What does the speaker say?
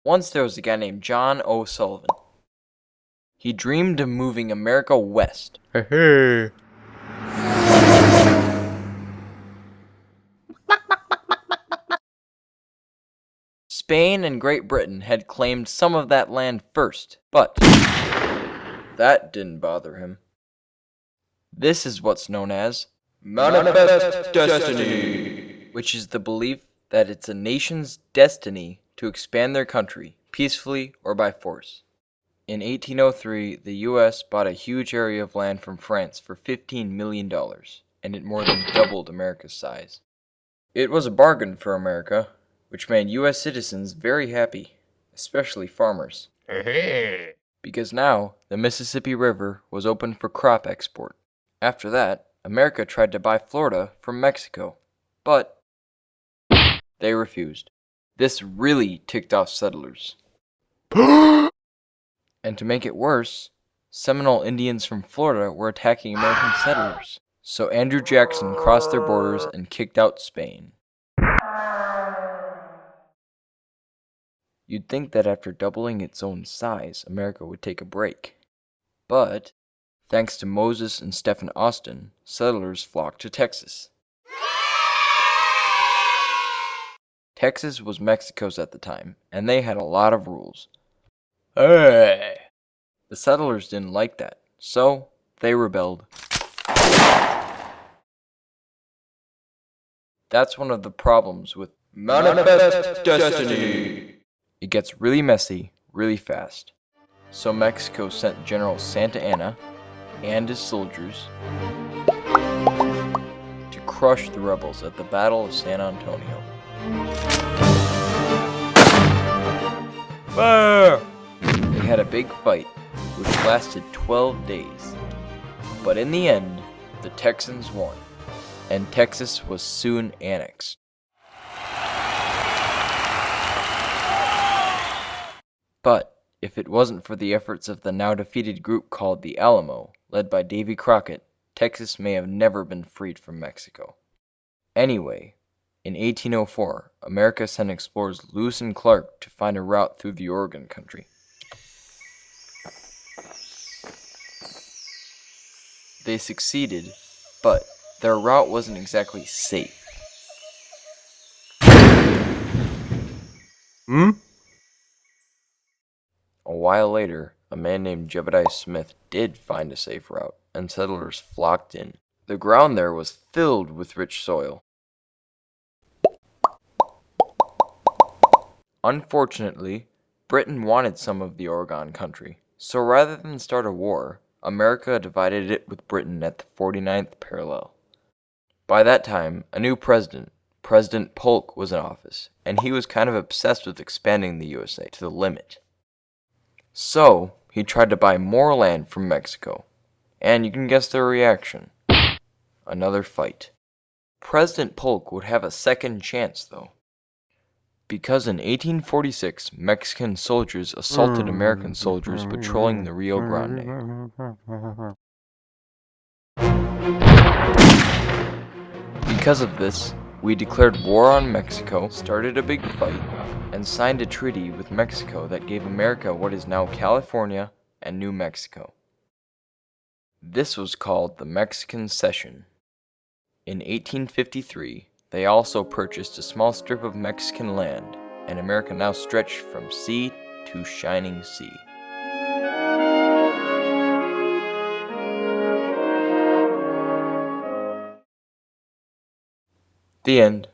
Once there was a guy named John O'Sullivan. He dreamed of moving America west. Hey. Spain and Great Britain had claimed some of that land first, but that didn't bother him. This is what's known as Manifest Destiny, which is the belief that it's a nation's destiny to expand their country, peacefully or by force. In 1803, the U.S. bought a huge area of land from France for $15 million, and it more than doubled America's size. It was a bargain for America, which made U.S. citizens very happy, especially farmers, because now the Mississippi River was open for crop export. After that, America tried to buy Florida from Mexico, but they refused. This really ticked off settlers. And to make it worse, Seminole Indians from Florida were attacking American settlers. So Andrew Jackson crossed their borders and kicked out Spain. You'd think that after doubling its own size, America would take a break. But, thanks to Moses and Stephen Austin, settlers flocked to Texas. Texas was Mexico's at the time, and they had a lot of rules. Hey! The settlers didn't like that, so they rebelled. That's one of the problems with Manifest Destiny. It gets really messy, really fast. So Mexico sent General Santa Anna and his soldiers to crush the rebels at the Battle of San Antonio. They had a big fight, which lasted 12 days. But in the end, the Texans won, and Texas was soon annexed. But if it wasn't for the efforts of the now defeated group called the Alamo, led by Davy Crockett, Texas may have never been freed from Mexico. Anyway, in 1804, America sent explorers Lewis and Clark to find a route through the Oregon country. They succeeded, but their route wasn't exactly safe. A while later, a man named Jebediah Smith did find a safe route, and settlers flocked in. The ground there was filled with rich soil. Unfortunately, Britain wanted some of the Oregon country, so rather than start a war, America divided it with Britain at the 49th parallel. By that time, a new president, President Polk, was in office, and he was kind of obsessed with expanding the USA to the limit. So, he tried to buy more land from Mexico, and you can guess their reaction. Another fight. President Polk would have a second chance, though, because in 1846, Mexican soldiers assaulted American soldiers patrolling the Rio Grande. Because of this, we declared war on Mexico, started a big fight, and signed a treaty with Mexico that gave America what is now California and New Mexico. This was called the Mexican Cession. In 1853, they also purchased a small strip of Mexican land, and America now stretched from sea to shining sea. The end.